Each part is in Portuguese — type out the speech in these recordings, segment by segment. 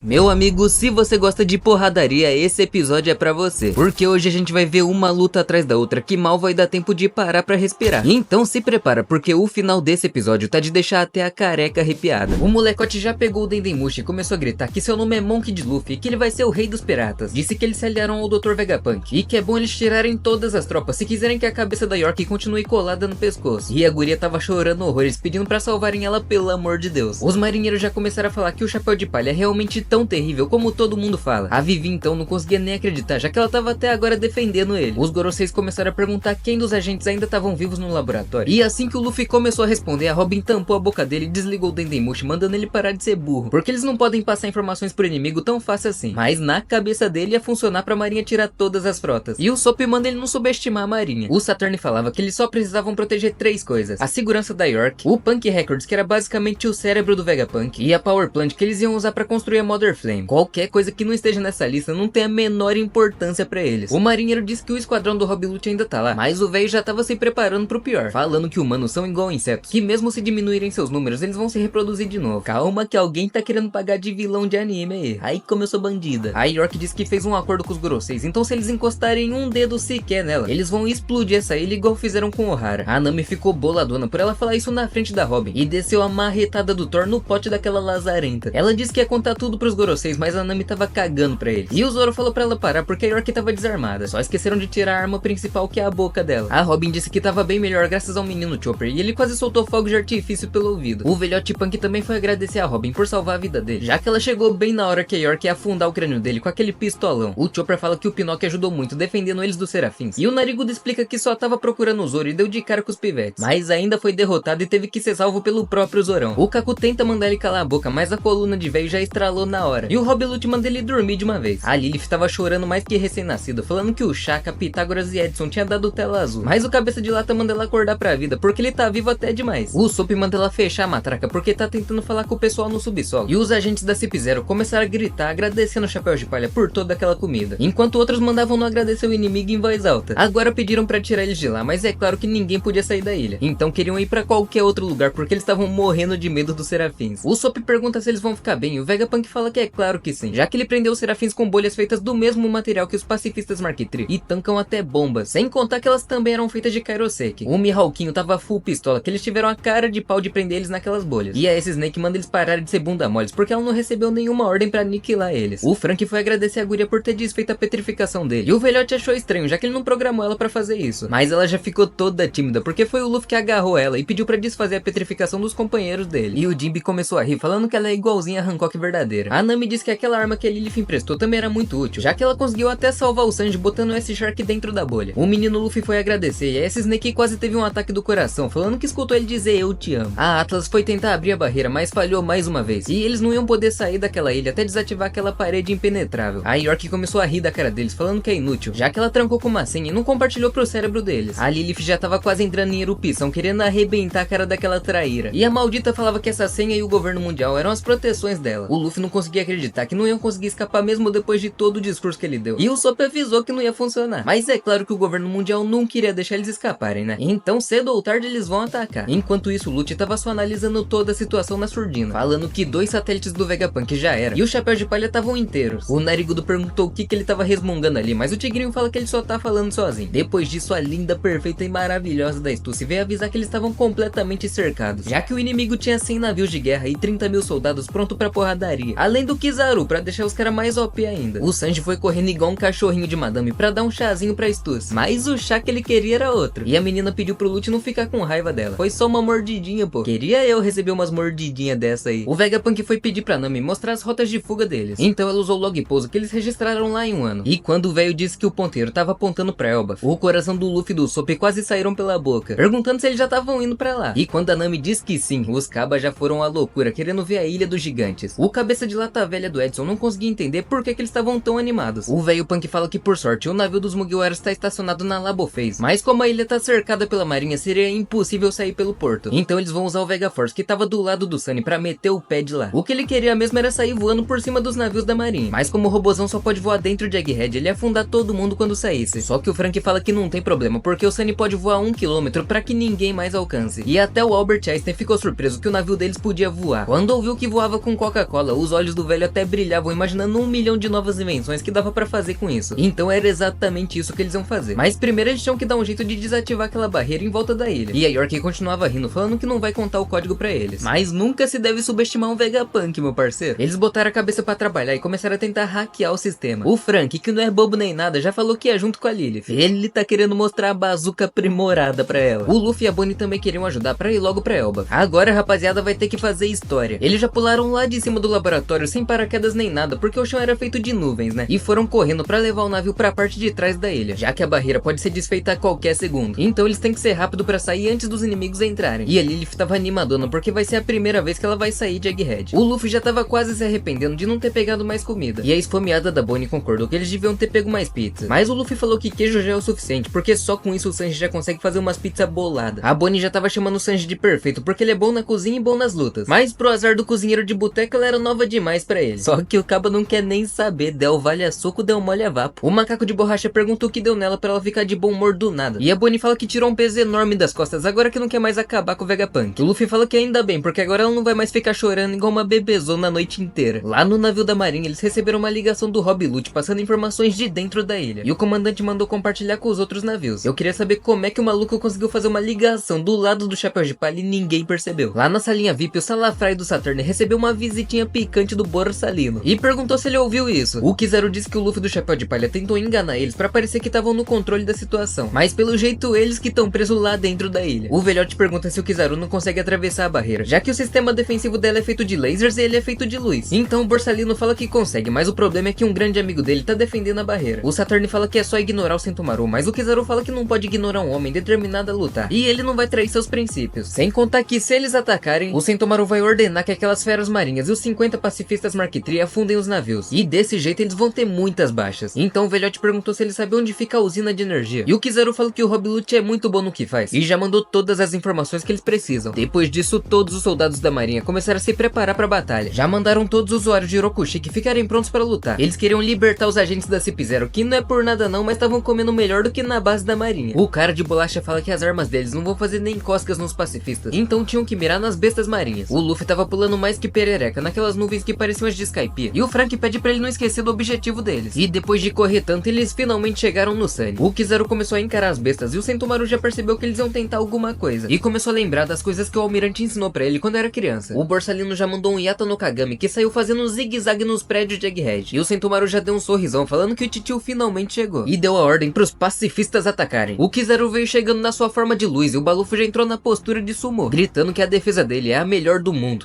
Meu amigo, se você gosta de porradaria, esse episódio é pra você. Porque hoje a gente vai ver uma luta atrás da outra que mal vai dar tempo de parar pra respirar. Então se prepara, porque o final desse episódio tá de deixar até a careca arrepiada. O molecote já pegou o Dendemushi e começou a gritar que seu nome é Monk D. Luffy e que ele vai ser o rei dos piratas. Disse que eles se aliaram ao Dr. Vegapunk e que é bom eles tirarem todas as tropas se quiserem que a cabeça da York continue colada no pescoço. E a guria tava chorando horrores, pedindo pra salvarem ela, pelo amor de Deus. Os marinheiros já começaram a falar que o Chapéu de Palha é realmente tão terrível como todo mundo fala. A Vivi então não conseguia nem acreditar, já que ela tava até agora defendendo ele. Os Goroseis começaram a perguntar quem dos agentes ainda estavam vivos no laboratório. E assim que o Luffy começou a responder, a Robin tampou a boca dele e desligou o Dendemushi, mandando ele parar de ser burro, porque eles não podem passar informações pro inimigo tão fácil assim. Mas na cabeça dele ia funcionar pra marinha tirar todas as frotas. E o Sop manda ele não subestimar a marinha. O Saturn falava que eles só precisavam proteger 3 coisas: a segurança da York, o Punk Records, que era basicamente o cérebro do Vegapunk, e a Power Plant, que eles iam usar pra construir a Mother Flame. Qualquer coisa que não esteja nessa lista não tem a menor importância pra eles. O marinheiro disse que o esquadrão do Rob Lute ainda tá lá, mas o velho já tava se preparando pro pior, falando que humanos são igual insetos, que mesmo se diminuírem seus números, eles vão se reproduzir de novo. Calma que alguém tá querendo pagar de vilão de anime aí. Aí como eu sou bandida. A York disse que fez um acordo com os Goroseis, então se eles encostarem um dedo sequer nela, eles vão explodir essa ilha igual fizeram com o Ohara. A Nami ficou boladona por ela falar isso na frente da Robin e desceu a marretada do Thor no pote daquela lazarenta. Ela disse que ia contar tudo pros Goroseis, mas a Nami tava cagando pra eles. E o Zoro falou pra ela parar porque a York tava desarmada. Só esqueceram de tirar a arma principal, que é a boca dela. A Robin disse que tava bem melhor graças ao menino Chopper, e ele quase soltou fogo de artifício pelo ouvido. O velhote Punk também foi agradecer a Robin por salvar a vida dele, já que ela chegou bem na hora que a York ia afundar o crânio dele com aquele pistolão. O Chopper fala que o Pinocchio ajudou muito, defendendo eles dos Serafins. E o Narigudo explica que só tava procurando o Zoro e deu de cara com os pivetes, mas ainda foi derrotado e teve que ser salvo pelo próprio Zorão. O Kaku tenta mandar ele calar a boca, mas a coluna de velho já estralou na hora. E o Rob Lute manda ele dormir de uma vez. A Lilith tava chorando mais que recém-nascida, falando que o Shaka, Pitágoras e Edson tinha dado tela azul. Mas o cabeça de lata manda ela acordar pra vida, porque ele tá vivo até demais. O Sop manda ela fechar a matraca, porque tá tentando falar com o pessoal no subsolo. E os agentes da CP0 começaram a gritar, agradecendo o Chapéu de Palha por toda aquela comida, enquanto outros mandavam não agradecer o inimigo em voz alta. Agora pediram pra tirar eles de lá, mas é claro que ninguém podia sair da ilha, então queriam ir pra qualquer outro lugar, porque eles estavam morrendo de medo dos Serafins. O Sop pergunta se eles vão ficar bem, e o Vegapunk fala que é claro que sim, já que ele prendeu os Serafins com bolhas feitas do mesmo material que os pacifistas Mark III, e tancam até bombas, sem contar que elas também eram feitas de Kairoseki. O Mihawkinho tava full pistola, que eles tiveram a cara de pau de prender eles naquelas bolhas. E a esse Snake manda eles pararem de ser bunda moles, porque ela não recebeu nenhuma ordem pra aniquilar eles. O Frank foi agradecer a guria por ter desfeito a petrificação dele, e o velhote achou estranho, já que ele não programou ela pra fazer isso. Mas ela já ficou toda tímida, porque foi o Luffy que agarrou ela e pediu pra desfazer a petrificação dos companheiros dele. E o Jinbe começou a rir, falando que ela é igualzinha a Hancock verdadeira. A Nami disse que aquela arma que a Lilith emprestou também era muito útil, já que ela conseguiu até salvar o Sanji botando o S-Shark dentro da bolha. O menino Luffy foi agradecer, e a S-Snake quase teve um ataque do coração, falando que escutou ele dizer eu te amo. A Atlas foi tentar abrir a barreira, mas falhou mais uma vez, e eles não iam poder sair daquela ilha até desativar aquela parede impenetrável. A York começou a rir da cara deles, falando que é inútil, já que ela trancou com uma senha e não compartilhou pro cérebro deles. A Lilith já tava quase entrando em erupção, querendo arrebentar a cara daquela traíra. E a maldita falava que essa senha e o governo mundial eram as proteções dela. O Luffy não conseguia acreditar que não iam conseguir escapar mesmo depois de todo o discurso que ele deu. E o Sop avisou que não ia funcionar. Mas é claro que o governo mundial não queria deixar eles escaparem, né? Então cedo ou tarde eles vão atacar. Enquanto isso, o Lute tava só analisando toda a situação na surdina, falando que 2 satélites do Vegapunk já era, e o Chapéu de Palha estavam inteiros. O Narigudo perguntou o que ele tava resmungando ali, mas o Tigrinho fala que ele só tá falando sozinho. Depois disso, a linda, perfeita e maravilhosa da Stussy veio avisar que eles estavam completamente cercados, já que o inimigo tinha 100 navios de guerra e 30 mil soldados pronto pra porradaria, além do Kizaru pra deixar os caras mais OP ainda. O Sanji foi correndo igual um cachorrinho de madame pra dar um chazinho pra Stussy, mas o chá que ele queria era outro, e a menina pediu pro Lute não ficar com raiva dela. Foi só uma mordidinha, pô. Queria eu receber umas mordidinhas dessa aí. O Vegapunk foi pedir pra Nami mostrar as rotas de fuga deles, então ela usou o log pose que eles registraram lá em um ano. E quando o velho disse que o ponteiro tava apontando pra Elba, o coração do Luffy e do Sop quase saíram pela boca, perguntando se eles já estavam indo pra lá. E quando a Nami disse que sim, os cabas já foram à loucura, querendo ver a Ilha dos Gigantes. O cabeça de lata velha do Edson não conseguia entender por que eles estavam tão animados. O velho Punk fala que por sorte o navio dos Mugiwara está estacionado na Labo Phase, mas como a ilha tá cercada pela marinha, seria impossível sair pelo porto. Então eles vão usar o Vega Force, que tava do lado do Sunny, pra meter o pé de lá. O que ele queria mesmo era sair voando por cima dos navios da marinha, mas como o robozão só pode voar dentro de Egghead, ele ia afundar todo mundo quando saísse. Só que o Frank fala que não tem problema, porque o Sunny pode voar 1 km pra que ninguém mais alcance. E até o Albert Einstein ficou surpreso que o navio deles podia voar. Quando ouviu que voava com Coca-Cola, os olhos olhos do velho até brilhavam, imaginando 1 milhão de novas invenções que dava pra fazer com isso. Então era exatamente isso que eles iam fazer. Mas primeiro eles tinham que dar um jeito de desativar aquela barreira em volta da ilha. E a York continuava rindo, falando que não vai contar o código pra eles. Mas nunca se deve subestimar um Vegapunk, meu parceiro. Eles botaram a cabeça pra trabalhar e começaram a tentar hackear o sistema. O Frank, que não é bobo nem nada, já falou que ia junto com a Lilith. Ele tá querendo mostrar a bazuca aprimorada pra ela. O Luffy e a Bonnie também queriam ajudar pra ir logo pra Elba. Agora a rapaziada vai ter que fazer história. Eles já pularam lá de cima do laboratório sem paraquedas nem nada, porque o chão era feito de nuvens, né? E foram correndo pra levar o navio pra parte de trás da ilha, já que a barreira pode ser desfeita a qualquer segundo. Então eles têm que ser rápido pra sair antes dos inimigos entrarem. E a Lilith tava animadona, porque vai ser a primeira vez que ela vai sair de Egghead. O Luffy já tava quase se arrependendo de não ter pegado mais comida. E a esfomeada da Bonnie concordou que eles deviam ter pego mais pizza. Mas o Luffy falou que queijo já é o suficiente, porque só com isso o Sanji já consegue fazer umas pizzas boladas. A Bonnie já tava chamando o Sanji de perfeito, porque ele é bom na cozinha e bom nas lutas. Mas pro azar do cozinheiro de boteca, ela era nova demais pra ele. Só que o cabo não quer nem saber, Del vale a soco, Del mole a vapo. O macaco de borracha perguntou o que deu nela pra ela ficar de bom humor do nada. E a Bonnie fala que tirou um peso enorme das costas, agora que não quer mais acabar com o Vegapunk. O Luffy fala que ainda bem, porque agora ela não vai mais ficar chorando igual uma bebezona a noite inteira. Lá no navio da marinha, eles receberam uma ligação do Rob Lute, passando informações de dentro da ilha. E o comandante mandou compartilhar com os outros navios. Eu queria saber como é que o maluco conseguiu fazer uma ligação do lado do Chapéu de Palha e ninguém percebeu. Lá na salinha VIP, o Salafry do Saturn recebeu uma visitinha picante do Borsalino e perguntou se ele ouviu isso. O Kizaru disse que o Luffy do Chapéu de Palha tentou enganar eles pra parecer que estavam no controle da situação, mas pelo jeito eles que estão presos lá dentro da ilha. O velhote pergunta se o Kizaru não consegue atravessar a barreira, já que o sistema defensivo dela é feito de lasers e ele é feito de luz. Então o Borsalino fala que consegue, mas o problema é que um grande amigo dele tá defendendo a barreira. O Saturn fala que é só ignorar o Sentomaru, mas o Kizaru fala que não pode ignorar um homem determinado a lutar, e ele não vai trair seus princípios. Sem contar que se eles atacarem, o Sentomaru vai ordenar que aquelas feras marinhas e os 50 pacifistas Mark III afundem os navios, e desse jeito eles vão ter muitas baixas. Então o velhote perguntou se ele sabia onde fica a usina de energia, e o Kizaru falou que o Rob Lute é muito bom no que faz, e já mandou todas as informações que eles precisam. Depois disso, todos os soldados da marinha começaram a se preparar pra batalha. Já mandaram todos os usuários de Hirokushiki ficarem prontos para lutar. Eles queriam libertar os agentes da CP0, que não é por nada não, mas estavam comendo melhor do que na base da marinha. O cara de bolacha fala que as armas deles não vão fazer nem coscas nos pacifistas, então tinham que mirar nas bestas marinhas. O Luffy tava pulando mais que perereca naquelas nuvens que pareciam as de Skypiea, e o Frank pede pra ele não esquecer do objetivo deles. E depois de correr tanto, eles finalmente chegaram no Sunny. O Kizaru começou a encarar as bestas e o Sentomaru já percebeu que eles iam tentar alguma coisa, e começou a lembrar das coisas que o almirante ensinou pra ele quando era criança. O Borsalino já mandou um Yato no Kagami que saiu fazendo um zigue-zague nos prédios de Egghead, e o Sentomaru já deu um sorrisão falando que o titio finalmente chegou, e deu a ordem pros pacifistas atacarem. O Kizaru veio chegando na sua forma de luz e o Balufo já entrou na postura de sumo, gritando que a defesa dele é a melhor do mundo.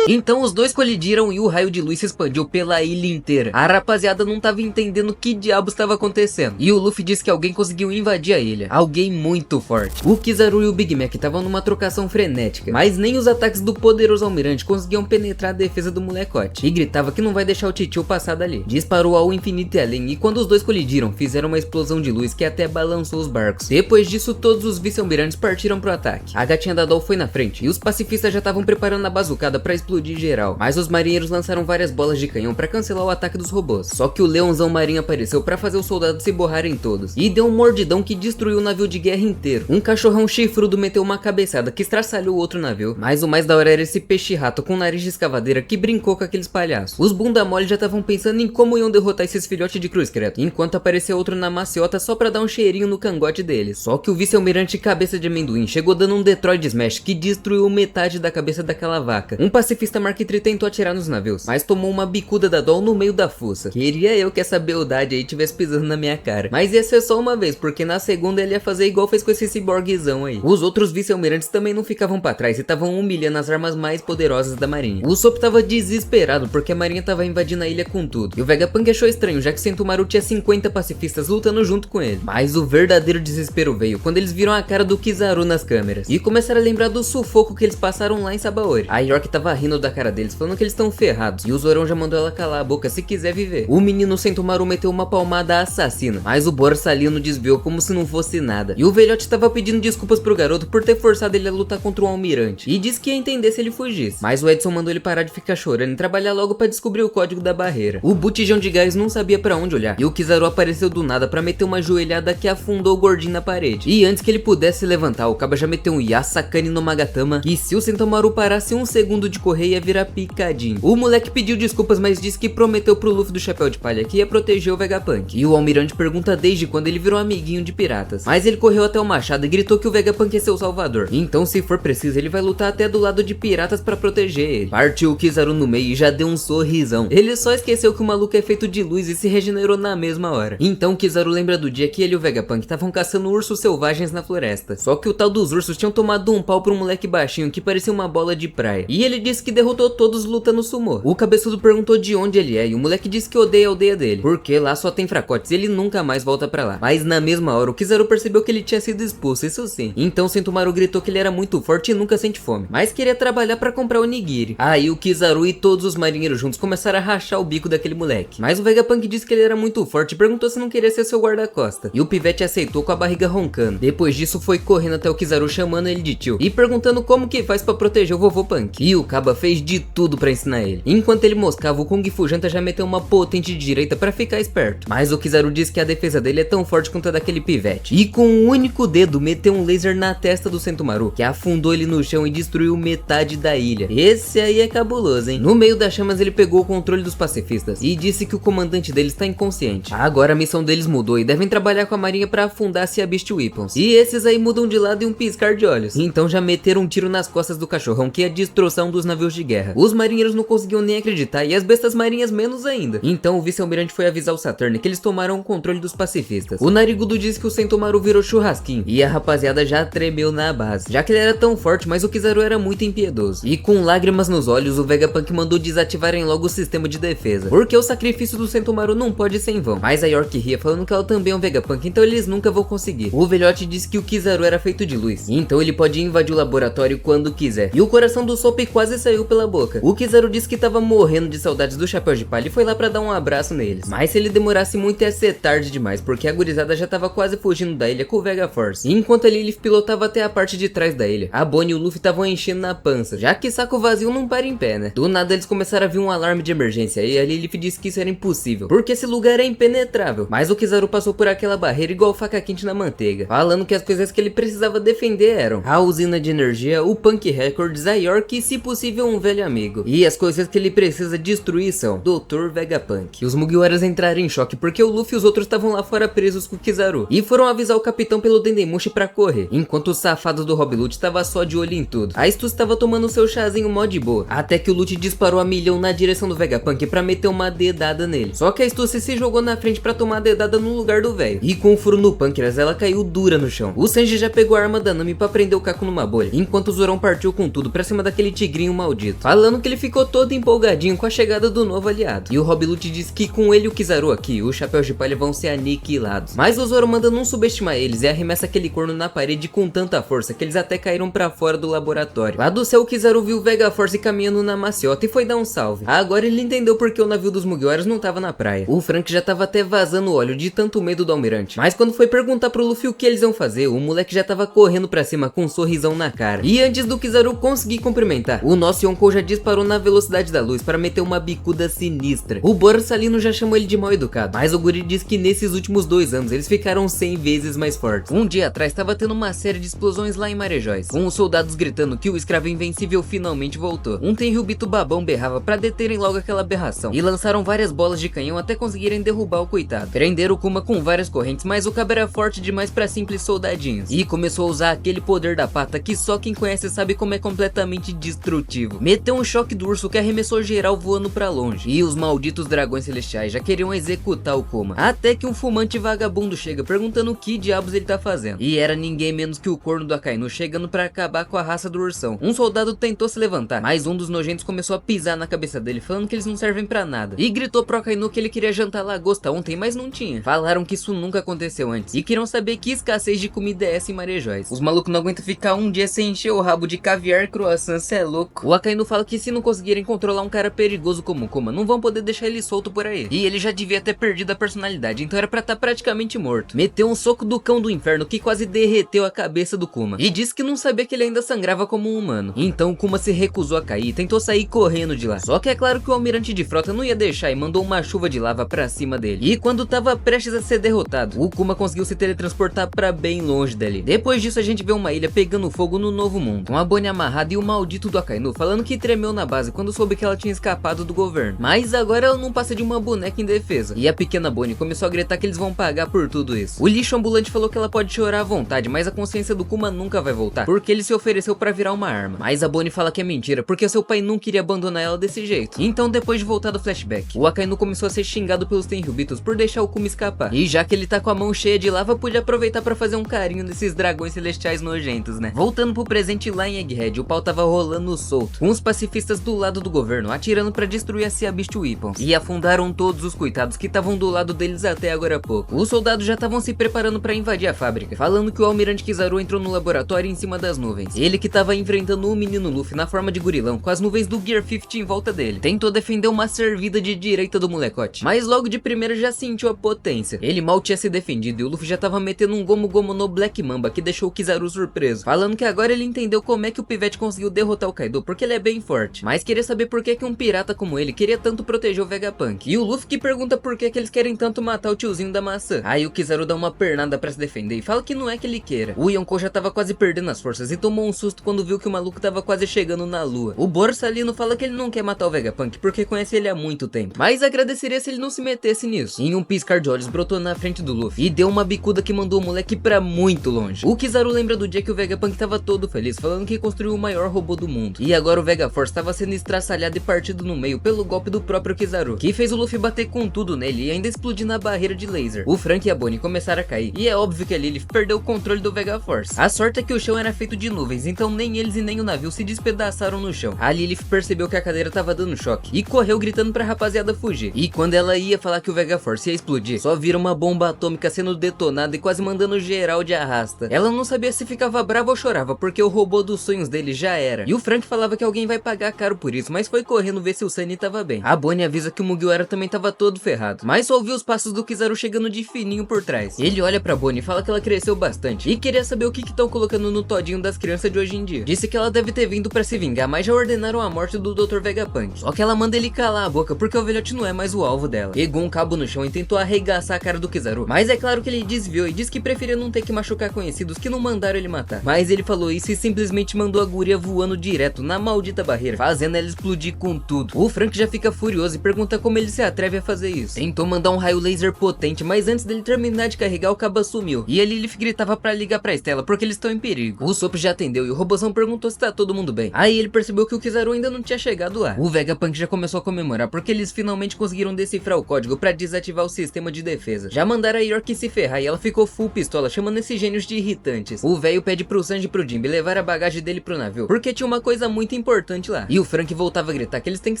Então os dois colidiram e o raio de luz se expandiu pela ilha inteira. A rapaziada não tava entendendo o que diabos estava acontecendo, e o Luffy disse que alguém conseguiu invadir a ilha, alguém muito forte. O Kizaru e o Big Mac estavam numa trocação frenética, mas nem os ataques do poderoso almirante conseguiam penetrar a defesa do molecote, e gritava que não vai deixar o titio passar dali. Disparou ao infinito e além, e quando os dois colidiram, fizeram uma explosão de luz que até balançou os barcos. Depois disso, todos os vice-almirantes partiram pro ataque. A gatinha da Doll foi na frente, e os pacifistas já estavam preparando a bazucada pra explodir geral, mas os marinheiros lançaram várias bolas de canhão pra cancelar o ataque dos robôs. Só que o leãozão marinho apareceu pra fazer os soldados se borrarem todos, e deu um mordidão que destruiu o navio de guerra inteiro. Um cachorrão chifrudo meteu uma cabeçada que estraçalhou o outro navio, mas o mais da hora era esse peixe-rato com nariz de escavadeira que brincou com aqueles palhaços. Os bunda mole já estavam pensando em como iam derrotar esses filhotes de cruz credo, enquanto apareceu outro na maciota só pra dar um cheirinho no cangote deles. Só que o vice-almirante cabeça de amendoim chegou dando um Detroit Smash que destruiu metade da cabeça daquela vaca. Um pacifista Mark III tentou atirar nos navios, mas tomou uma bicuda da Doll no meio da fuça. Queria eu que essa beldade aí tivesse pisando na minha cara, mas ia ser só uma vez, porque na segunda ele ia fazer igual fez com esse ciborguezão aí. Os outros vice-almirantes também não ficavam pra trás e estavam humilhando as armas mais poderosas da marinha. O Sop tava desesperado porque a marinha tava invadindo a ilha com tudo, e o Vegapunk achou estranho, já que Sentomaru tinha 50 pacifistas lutando junto com ele. Mas o verdadeiro desespero veio quando eles viram a cara do Kizaru nas câmeras, e começaram a lembrar do sufoco que eles passaram lá em Sabaori. A York tava rindo da cara deles, falando que eles estão ferrados, e o Zorão já mandou ela calar a boca se quiser viver. O menino Sentomaru meteu uma palmada assassina, mas o Borsalino desviou como se não fosse nada, e o velhote tava pedindo desculpas pro garoto por ter forçado ele a lutar contra um almirante, e disse que ia entender se ele fugisse, mas o Edson mandou ele parar de ficar chorando e trabalhar logo pra descobrir o código da barreira. O botijão de gás não sabia pra onde olhar, e o Kizaru apareceu do nada pra meter uma joelhada que afundou o gordinho na parede, e antes que ele pudesse levantar, o Kaba já meteu um Yasakani no Magatama, e se o Sentomaru parasse um segundo de correr, morrer e ia virar picadinho. O moleque pediu desculpas, mas disse que prometeu pro Luffy do Chapéu de Palha que ia proteger o Vegapunk. E o almirante pergunta desde quando ele virou amiguinho de piratas. Mas ele correu até o machado e gritou que o Vegapunk é seu salvador. Então, se for preciso, ele vai lutar até do lado de piratas pra proteger ele. Partiu o Kizaru no meio e já deu um sorrisão. Ele só esqueceu que o maluco é feito de luz e se regenerou na mesma hora. Então o Kizaru lembra do dia que ele e o Vegapunk estavam caçando ursos selvagens na floresta. Só que o tal dos ursos tinham tomado um pau pra um moleque baixinho que parecia uma bola de praia. E ele disse que derrotou todos lutando sumô. O cabeçudo perguntou de onde ele é e o moleque disse que odeia a aldeia dele, porque lá só tem fracotes e ele nunca mais volta pra lá. Mas na mesma hora o Kizaru percebeu que ele tinha sido expulso, isso sim. Então Sentomaru gritou que ele era muito forte e nunca sente fome, mas queria trabalhar pra comprar onigiri. Aí o Kizaru e todos os marinheiros juntos começaram a rachar o bico daquele moleque. Mas o Vegapunk disse que ele era muito forte e perguntou se não queria ser seu guarda-costa. E o pivete aceitou com a barriga roncando. Depois disso foi correndo até o Kizaru chamando ele de tio e perguntando como que faz pra proteger o vovô Punk. E o Kaba fez de tudo pra ensinar ele. Enquanto ele moscava, o Kung Fu Janta já meteu uma potente de direita pra ficar esperto. Mas o Kizaru disse que a defesa dele é tão forte quanto a daquele pivete. E com um único dedo meteu um laser na testa do Sentomaru, que afundou ele no chão e destruiu metade da ilha. Esse aí é cabuloso, hein? No meio das chamas ele pegou o controle dos pacifistas e disse que o comandante deles está inconsciente. Agora a missão deles mudou e devem trabalhar com a marinha pra afundar a Sea Beast Weapons. E esses aí mudam de lado em um piscar de olhos. Então já meteram um tiro nas costas do cachorrão que ia destroçar um dos navios de guerra. Os marinheiros não conseguiam nem acreditar e as bestas marinhas menos ainda. Então o vice-almirante foi avisar o Saturn que eles tomaram o controle dos pacifistas. O Narigudo disse que o Sentomaru virou churrasquinho e a rapaziada já tremeu na base, já que ele era tão forte, mas o Kizaru era muito impiedoso. E com lágrimas nos olhos, o Vegapunk mandou desativarem logo o sistema de defesa, porque o sacrifício do Sentomaru não pode ser em vão. Mas a York ria falando que ela também é um Vegapunk, então eles nunca vão conseguir. O velhote disse que o Kizaru era feito de luz, então ele pode invadir o laboratório quando quiser. E o coração do Sop quase saiu pela boca. O Kizaru disse que tava morrendo de saudades do Chapéu de Palha e foi lá pra dar um abraço neles. Mas se ele demorasse muito ia ser tarde demais, porque a gurizada já tava quase fugindo da ilha com o Vega Force. Enquanto a Lilith pilotava até a parte de trás da ilha, a Bonnie e o Luffy estavam enchendo na pança, já que saco vazio não para em pé, né? Do nada eles começaram a vir um alarme de emergência e a Lilith disse que isso era impossível, porque esse lugar é impenetrável. Mas o Kizaru passou por aquela barreira igual faca quente na manteiga, falando que as coisas que ele precisava defender eram a usina de energia, o Punk Records, a York e, se possível, um velho amigo. E as coisas que ele precisa destruir são Dr. Vegapunk. Os Mugiwaras entraram em choque porque o Luffy e os outros estavam lá fora presos com o Kizaru e foram avisar o capitão pelo Dendemushi pra correr, enquanto o safado do Rob Lute tava só de olho em tudo. A Stu estava tomando seu chazinho mó de boa, até que o Lute disparou a milhão na direção do Vegapunk pra meter uma dedada nele. Só que a Stu se jogou na frente pra tomar a dedada no lugar do velho, e com um furo no pâncreas ela caiu dura no chão. O Sanji já pegou a arma da Nami pra prender o Kaku numa bolha, enquanto o Zorão partiu com tudo pra cima daquele tigrinho maldito, falando que ele ficou todo empolgadinho com a chegada do novo aliado. E o Rob Lute disse que com ele e o Kizaru aqui, os Chapéus de Palha vão ser aniquilados. Mas o Zoro manda não subestimar eles e arremessa aquele corno na parede com tanta força que eles até caíram pra fora do laboratório. Lá do céu o Kizaru viu o Vega Force caminhando na maciota e foi dar um salve. Agora ele entendeu porque o navio dos Mugiwaras não tava na praia. O Frank já tava até vazando óleo de tanto medo do almirante. Mas quando foi perguntar pro Luffy o que eles iam fazer, o moleque já tava correndo pra cima com um sorrisão na cara. E antes do Kizaru conseguir cumprimentar, o nosso Yonkou já disparou na velocidade da luz para meter uma bicuda sinistra. O Borsalino já chamou ele de mal educado, mas o guri diz que nesses últimos 2 anos eles ficaram 100 vezes mais fortes. Um dia atrás tava tendo uma série de explosões lá em Marejóis, com os soldados gritando que o escravo invencível finalmente voltou. Um Tenryubito babão berrava pra deterem logo aquela aberração, e lançaram várias bolas de canhão até conseguirem derrubar o coitado. Prenderam o Kuma com várias correntes, mas o cabo era forte demais pra simples soldadinhos, e começou a usar aquele poder da pata que só quem conhece sabe como é completamente destrutivo. Meteu um choque do urso que arremessou geral voando pra longe, e os malditos dragões celestiais já queriam executar o Kuma, até que um fumante vagabundo chega perguntando o que diabos ele tá fazendo, e era ninguém menos que o corno do Akainu chegando pra acabar com a raça do ursão. Um soldado tentou se levantar, mas um dos nojentos começou a pisar na cabeça dele, falando que eles não servem pra nada, e gritou pro Akainu que ele queria jantar lagosta ontem, mas não tinha. Falaram que isso nunca aconteceu antes, e queriam saber que escassez de comida é essa em Marejóis. Os malucos não aguentam ficar um dia sem encher o rabo de caviar e croissant, cê é louco. O Akainu fala que se não conseguirem controlar um cara perigoso como o Kuma, não vão poder deixar ele solto por aí. E ele já devia ter perdido a personalidade, então era pra estar praticamente morto. Meteu um soco do cão do inferno que quase derreteu a cabeça do Kuma, e disse que não sabia que ele ainda sangrava como um humano. Então o Kuma se recusou a cair e tentou sair correndo de lá. Só que é claro que o almirante de frota não ia deixar e mandou uma chuva de lava pra cima dele. E quando tava prestes a ser derrotado, o Kuma conseguiu se teletransportar pra bem longe dali. Depois disso a gente vê uma ilha pegando fogo no novo mundo, com a Bonnie amarrada e o maldito do Akainu falando falando que tremeu na base quando soube que ela tinha escapado do governo. Mas agora ela não passa de uma boneca indefesa. E a pequena Bonnie começou a gritar que eles vão pagar por tudo isso. O lixo ambulante falou que ela pode chorar à vontade, mas a consciência do Kuma nunca vai voltar, porque ele se ofereceu pra virar uma arma. Mas a Bonnie fala que é mentira, porque seu pai não queria abandonar ela desse jeito. Então depois de voltar do flashback, o Akainu começou a ser xingado pelos Tenryubitos por deixar o Kuma escapar. E já que ele tá com a mão cheia de lava, podia aproveitar pra fazer um carinho nesses dragões celestiais nojentos, né? Voltando pro presente lá em Egghead, o pau tava rolando solto, com os pacifistas do lado do governo atirando pra destruir a Sea Beast Weapons, e afundaram todos os coitados que estavam do lado deles até agora há pouco. Os soldados já estavam se preparando pra invadir a fábrica, falando que o almirante Kizaru entrou no laboratório em cima das nuvens. Ele que tava enfrentando o menino Luffy na forma de gorilão, com as nuvens do Gear 50 em volta dele. Tentou defender uma servida de direita do molecote, mas logo de primeira já sentiu a potência. Ele mal tinha se defendido e o Luffy já tava metendo um Gomu Gomu no Black Mamba que deixou o Kizaru surpreso, falando que agora ele entendeu como é que o pivete conseguiu derrotar o Kaido, porque ele é bem forte, mas queria saber por que um pirata como ele queria tanto proteger o Vegapunk. E o Luffy que pergunta por que eles querem tanto matar o tiozinho da maçã. Aí o Kizaru dá uma pernada pra se defender e fala que não é que ele queira. O Yonkou já tava quase perdendo as forças e tomou um susto quando viu que o maluco tava quase chegando na lua. O Borsalino fala que ele não quer matar o Vegapunk porque conhece ele há muito tempo, mas agradeceria se ele não se metesse nisso. Em um piscar de olhos brotou na frente do Luffy e deu uma bicuda que mandou o moleque pra muito longe. O Kizaru lembra do dia que o Vegapunk tava todo feliz, falando que construiu o maior robô do mundo. E agora o Vegaforce tava sendo estraçalhado e partido no meio pelo golpe do próprio Kizaru, que fez o Luffy bater com tudo nele e ainda explodir na barreira de laser. O Frank e a Bonnie começaram a cair, e é óbvio que a Lilith perdeu o controle do Vegaforce. A sorte é que o chão era feito de nuvens, então nem eles e nem o navio se despedaçaram no chão. A Lilith percebeu que a cadeira tava dando choque e correu gritando pra rapaziada fugir. E quando ela ia falar que o Vegaforce ia explodir, só vira uma bomba atômica sendo detonada e quase mandando geral de arrasta. Ela não sabia se ficava brava ou chorava, porque o robô dos sonhos dele já era. E o Frank falava que alguém vai pagar caro por isso, mas foi correndo ver se o Sunny tava bem. A Bonnie avisa que o Mugiwara também tava todo ferrado, mas só ouviu os passos do Kizaru chegando de fininho por trás. Ele olha pra Bonnie e fala que ela cresceu bastante e queria saber o que estão colocando no todinho das crianças de hoje em dia. Disse que ela deve ter vindo pra se vingar, mas já ordenaram a morte do Dr. Vegapunk. Só que ela manda ele calar a boca porque o velhote não é mais o alvo dela. Pegou um cabo no chão e tentou arregaçar a cara do Kizaru, mas é claro que ele desviou e disse que preferia não ter que machucar conhecidos que não mandaram ele matar. Mas ele falou isso e simplesmente mandou a guria voando direto na maldita barreira, fazendo ela explodir com tudo. O Frank já fica furioso e pergunta como ele se atreve a fazer isso. Tentou mandar um raio laser potente, mas antes dele terminar de carregar, o cabo sumiu. E a Lilith gritava pra ligar pra Stella porque eles estão em perigo. O Sop já atendeu e o robôzão perguntou se tá todo mundo bem. Aí ele percebeu que o Kizaru ainda não tinha chegado lá. O Vegapunk já começou a comemorar porque eles finalmente conseguiram decifrar o código pra desativar o sistema de defesa. Já mandaram a York se ferrar e ela ficou full pistola, chamando esses gênios de irritantes. O velho pede pro Sanji e pro Jinbe levar a bagagem dele pro navio, porque tinha uma coisa muito importante lá. E o Frank voltava a gritar que eles têm que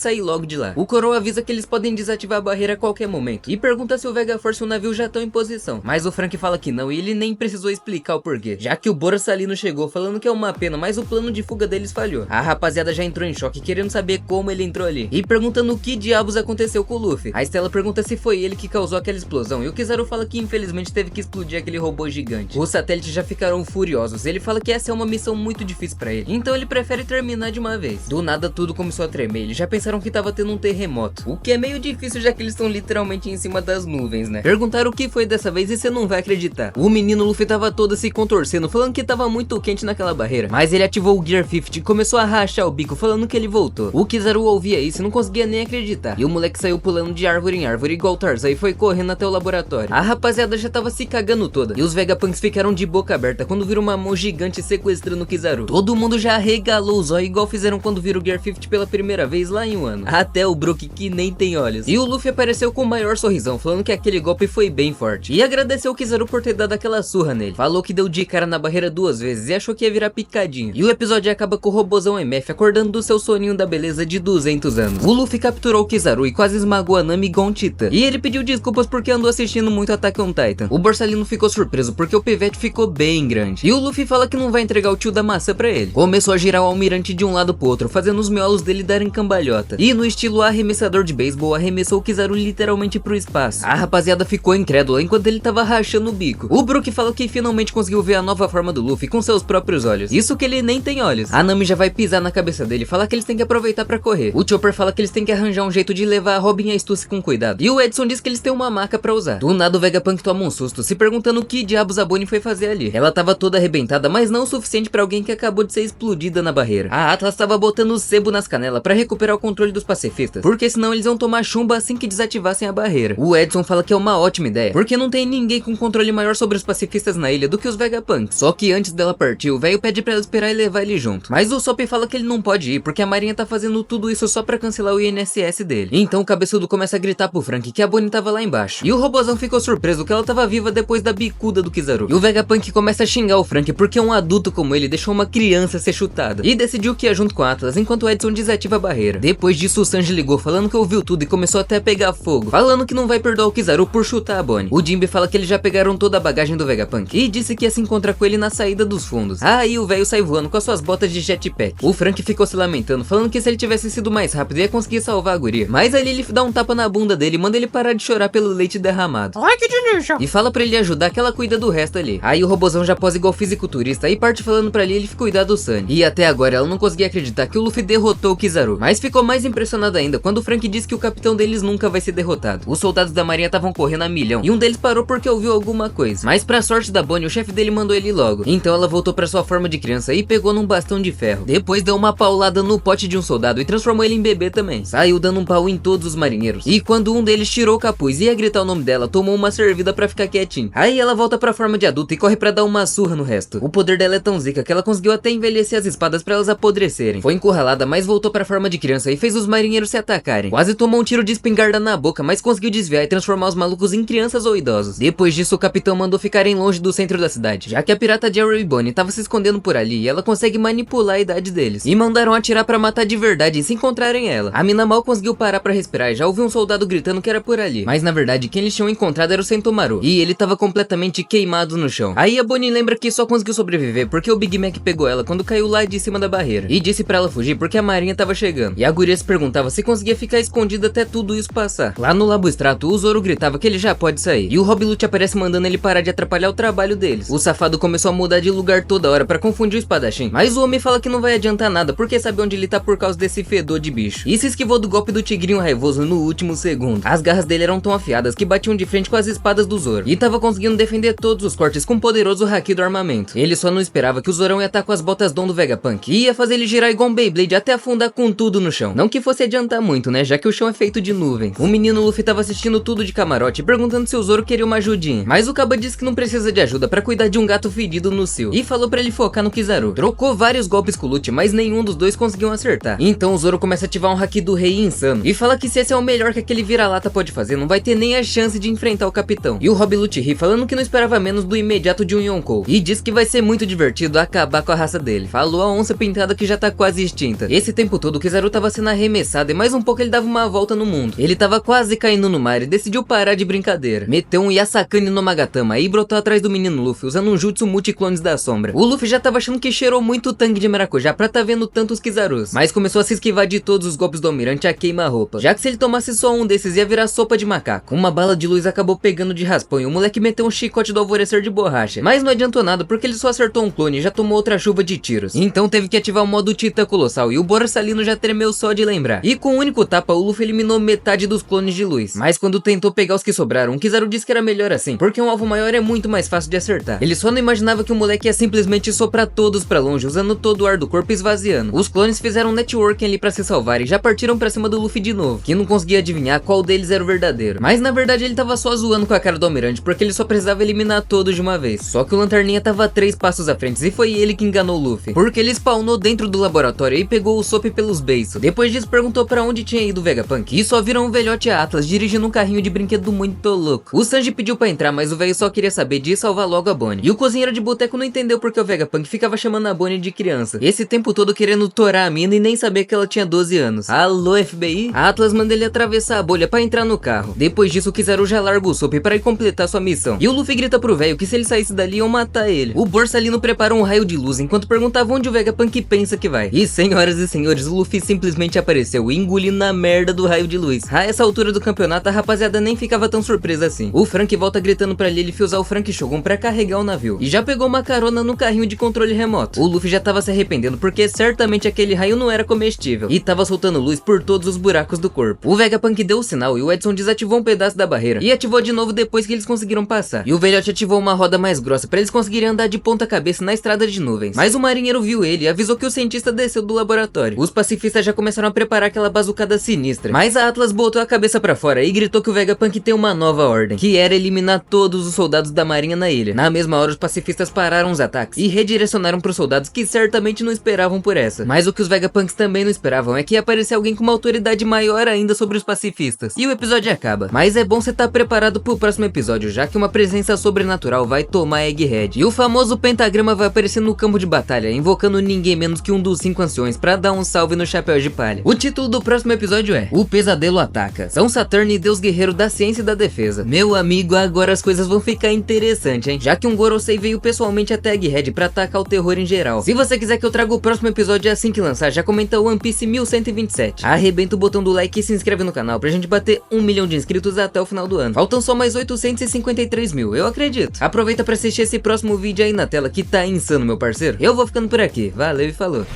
sair logo de lá. O Coroa avisa que eles podem desativar a barreira a qualquer momento e pergunta se o Vegaforce e o navio já estão em posição. Mas o Frank fala que não e ele nem precisou explicar o porquê, já que o Borsalino chegou falando que é uma pena, mas o plano de fuga deles falhou. A rapaziada já entrou em choque, querendo saber como ele entrou ali e perguntando o que diabos aconteceu com o Luffy. A Stella pergunta se foi ele que causou aquela explosão e o Kizaru fala que infelizmente teve que explodir aquele robô gigante. Os satélites já ficaram furiosos. Ele fala que essa é uma missão muito difícil pra ele, então ele prefere terminar de uma vez. Do nada tudo começou a tremer, eles já pensaram que tava tendo um terremoto, o que é meio difícil já que eles estão literalmente em cima das nuvens, né? Perguntaram o que foi dessa vez e você não vai acreditar. O menino Luffy tava todo se contorcendo, falando que tava muito quente naquela barreira, mas ele ativou o Gear 50 e começou a rachar o bico, falando que ele voltou. O Kizaru ouvia isso e não conseguia nem acreditar, e o moleque saiu pulando de árvore em árvore igual Tarzan e foi correndo até o laboratório. A rapaziada já tava se cagando toda, e os Vegapunks ficaram de boca aberta quando viram uma mão gigante sequestrando o Kizaru. Todo mundo já arregalou os olhos igual fizeram quando viram o Gear 50 pela primeira vez lá em Wano. Até o Brook que nem tem olhos. E o Luffy apareceu com o maior sorrisão, falando que aquele golpe foi bem forte. E agradeceu o Kizaru por ter dado aquela surra nele. Falou que deu de cara na barreira 2 vezes e achou que ia virar picadinho. E o episódio acaba com o robozão MF acordando do seu soninho da beleza de 200 anos. O Luffy capturou o Kizaru e quase esmagou a Nami igual um titã. E ele pediu desculpas porque andou assistindo muito Attack on Titan. O Borsalino ficou surpreso porque o pivete ficou bem grande. E o Luffy fala que não vai entregar o tio da maçã pra ele. Começou a girar o almirante de um lado pro outro, fazendo os miolos dele darem cambalhota. E no estilo arremessador de beisebol, arremessou o Kizaru literalmente pro espaço. A rapaziada ficou incrédula enquanto ele tava rachando o bico. O Brook fala que finalmente conseguiu ver a nova forma do Luffy com seus próprios olhos. Isso que ele nem tem olhos. A Nami já vai pisar na cabeça dele, fala que eles têm que aproveitar pra correr. O Chopper fala que eles têm que arranjar um jeito de levar a Robin e a Stussy com cuidado. E o Edson diz que eles têm uma maca pra usar. Do nada o Vegapunk toma um susto, se perguntando o que diabos a Bonnie foi fazer ali. Ela tava toda arrebentada, mas não o suficiente pra alguém que acabou de ser explodida na barreira. A Atlas elas estavam botando sebo nas canelas pra recuperar o controle dos pacifistas, porque senão eles iam tomar chumba assim que desativassem a barreira. O Edson fala que é uma ótima ideia, porque não tem ninguém com controle maior sobre os pacifistas na ilha do que os Vegapunks. Só que antes dela partir, o velho pede pra ela esperar e levar ele junto. Mas o Sop fala que ele não pode ir, porque a Marinha tá fazendo tudo isso só pra cancelar o INSS dele. Então o cabeçudo começa a gritar pro Frank que a Bonnie tava lá embaixo. E o robozão ficou surpreso que ela tava viva depois da bicuda do Kizaru. E o Vegapunk começa a xingar o Frank porque um adulto como ele deixou uma criança ser chutada. E decidiu que ia junto com a Atlas enquanto o Edson desativa a barreira. Depois disso o Sanji ligou falando que ouviu tudo e começou até a pegar fogo, falando que não vai perdoar o Kizaru por chutar a Bonnie. O Jinbe fala que eles já pegaram toda a bagagem do Vegapunk e disse que ia se encontrar com ele na saída dos fundos. Aí o velho sai voando com as suas botas de jetpack. O Frank ficou se lamentando, falando que se ele tivesse sido mais rápido ia conseguir salvar a guria. Mas ali ele dá um tapa na bunda dele e manda ele parar de chorar pelo leite derramado. Ai, que delícia! E fala pra ele ajudar que ela cuida do resto ali. Aí o robozão já posa igual fisiculturista e parte falando pra Lily cuidar do Sunny. E até agora ela não conseguia acreditar que o Luffy derrotou o Kizaru. Mas ficou mais impressionada ainda quando o Frank disse que o capitão deles nunca vai ser derrotado. Os soldados da marinha estavam correndo a milhão e um deles parou porque ouviu alguma coisa. Mas pra sorte da Bonnie, o chefe dele mandou ele logo. Então ela voltou pra sua forma de criança e pegou num bastão de ferro. Depois deu uma paulada no pote de um soldado e transformou ele em bebê também. Saiu dando um pau em todos os marinheiros. E quando um deles tirou o capuz e ia gritar o nome dela, tomou uma servida pra ficar quietinho. Aí ela volta pra forma de adulta e corre pra dar uma surra no resto. O poder dela é tão zica que ela conseguiu até envelhecer as espadas pra elas apodrecerem. Foi encurralada, mas voltou pra forma de criança e fez os marinheiros se atacarem. Quase tomou um tiro de espingarda na boca, mas conseguiu desviar e transformar os malucos em crianças ou idosos. Depois disso, o capitão mandou ficarem longe do centro da cidade, já que a pirata Jerry e Bonnie tava se escondendo por ali e ela consegue manipular a idade deles. E mandaram atirar pra matar de verdade e se encontrarem ela. A mina mal conseguiu parar pra respirar e já ouviu um soldado gritando que era por ali. Mas na verdade, quem eles tinham encontrado era o Sentomaru. E ele tava completamente queimado no chão. Aí a Bonnie lembra que só conseguiu sobreviver porque o Big Mac pegou ela quando caiu lá de cima da barreira. E disse pra ela fugir porque a marinha tava chegando. E a guria se perguntava se conseguia ficar escondida até tudo isso passar. Lá no Labo Extrato, o Zoro gritava que ele já pode sair. E o Rob Lute aparece mandando ele parar de atrapalhar o trabalho deles. O safado começou a mudar de lugar toda hora pra confundir o espadachim. Mas o homem fala que não vai adiantar nada porque sabe onde ele tá por causa desse fedor de bicho. E se esquivou do golpe do tigrinho raivoso no último segundo. As garras dele eram tão afiadas que batiam de frente com as espadas do Zoro. E tava conseguindo defender todos os cortes com o poderoso haki do armamento. Ele só não esperava que o Zorão ia estar com as botas Dom do Vegapunk e ia fazer ele girar igual um Beyblade até afundar com tudo no chão. Não que fosse adiantar muito, né, já que o chão é feito de nuvens. O menino Luffy tava assistindo tudo de camarote perguntando se o Zoro queria uma ajudinha. Mas o Kaba disse que não precisa de ajuda pra cuidar de um gato fedido no cio. E falou pra ele focar no Kizaru. Trocou vários golpes com o Lute, mas nenhum dos dois conseguiu acertar. Então o Zoro começa a ativar um haki do rei insano. E fala que se esse é o melhor que aquele vira-lata pode fazer, não vai ter nem a chance de enfrentar o capitão. E o Rob Lute ri falando que não esperava menos do imediato de um Yonkou. E diz que vai ser muito divertido acabar com a raça dele. Falou a onça pintada que já tá quase extinta. Esse tempo todo o Kizaru tava sendo arremessado e mais um pouco ele dava uma volta no mundo. Ele tava quase caindo no mar e decidiu parar de brincadeira. Meteu um Yasakani no Magatama e brotou atrás do menino Luffy usando um jutsu multiclones da sombra. O Luffy já tava achando que cheirou muito tangue de maracujá pra tá vendo tantos Kizarus. Mas começou a se esquivar de todos os golpes do almirante a queima-roupa. Já que se ele tomasse só um desses ia virar sopa de macaco. Uma bala de luz acabou pegando de raspão e o moleque meteu um chicote do alvorecer de borracha. Mas não adiantou nada porque ele só acertou um clone e já tomou outra chuva de tiros. Então teve que ativar o modo Titã Colossal e o Borsalino já tremeu só de lembrar. E com um único tapa o Luffy eliminou metade dos clones de luz. Mas quando tentou pegar os que sobraram, o Kizaru disse que era melhor assim, porque um alvo maior é muito mais fácil de acertar. Ele só não imaginava que o moleque ia simplesmente soprar todos pra longe, usando todo o ar do corpo e esvaziando. Os clones fizeram um networking ali pra se salvar e já partiram pra cima do Luffy de novo, que não conseguia adivinhar qual deles era o verdadeiro. Mas na verdade ele tava só zoando com a cara do almirante, porque ele só precisava eliminar todos de uma vez. Só que o Lanterninha tava 3 passos à frente e foi ele que enganou o Luffy, porque ele spawnou dentro do laboratório e pegou o Sop pelos beiços. Depois disso perguntou pra onde tinha ido o Vegapunk e só viram um velhote Atlas dirigindo um carrinho de brinquedo muito louco. O Sanji pediu pra entrar, mas o velho só queria saber de salvar logo a Bonnie. E o cozinheiro de boteco não entendeu porque o Vegapunk ficava chamando a Bonnie de criança. Esse tempo todo querendo torar a mina e nem saber que ela tinha 12 anos. Alô, FBI? A Atlas manda ele atravessar a bolha pra entrar no carro. Depois disso o Kizaru já larga o Sop para ir completar sua missão. E o Luffy grita pro velho que se ele saísse dali iam matar ele. O Borsalino prepara um raio de luz enquanto perguntava onde o Vegapunk pensa que vai. E senhoras e senhores, o Luffy simplesmente apareceu engolindo a merda do raio de luz. A essa altura do campeonato a rapaziada nem ficava tão surpresa assim. O Frank volta gritando pra Lily usar o Frank Shogun pra carregar o navio. E já pegou uma carona no carrinho de controle remoto. O Luffy já tava se arrependendo porque certamente aquele raio não era comestível. E tava soltando luz por todos os buracos do corpo. O Vegapunk deu o sinal e o Edson desativou um pedaço da barreira. E ativou de novo depois que eles conseguiram passar. E o velhote ativou uma roda mais grossa pra eles conseguirem andar de ponta cabeça na estrada de nuvens. Mas o marinheiro viu ele e avisou que o cientista pacifista desceu do laboratório. Os pacifistas já começaram a preparar aquela bazucada sinistra, mas a Atlas botou a cabeça pra fora e gritou que o Vegapunk tem uma nova ordem, que era eliminar todos os soldados da marinha na ilha. Na mesma hora, os pacifistas pararam os ataques e redirecionaram pros soldados que certamente não esperavam por essa. Mas o que os Vegapunks também não esperavam é que ia aparecer alguém com uma autoridade maior ainda sobre os pacifistas. E o episódio acaba. Mas é bom você estar preparado pro próximo episódio, já que uma presença sobrenatural vai tomar Egghead. E o famoso pentagrama vai aparecer no campo de batalha, invocando ninguém menos que um dos 5 anciões pra dar um salve no chapéu de palha. O título do próximo episódio é O Pesadelo Ataca. São Saturno e Deus Guerreiro da Ciência e da Defesa. Meu amigo, agora as coisas vão ficar interessantes, hein? Já que um Gorosei veio pessoalmente até Egghead pra atacar o terror em geral. Se você quiser que eu traga o próximo episódio assim que lançar, já comenta One Piece 1127. Arrebenta o botão do like e se inscreve no canal pra gente bater 1 milhão de inscritos até o final do ano. Faltam só mais 853 mil, eu acredito. Aproveita pra assistir esse próximo vídeo aí na tela que tá insano, meu parceiro. Eu vou ficando por aqui. Valeu e falou.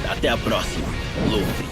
Até a próxima, Luffy.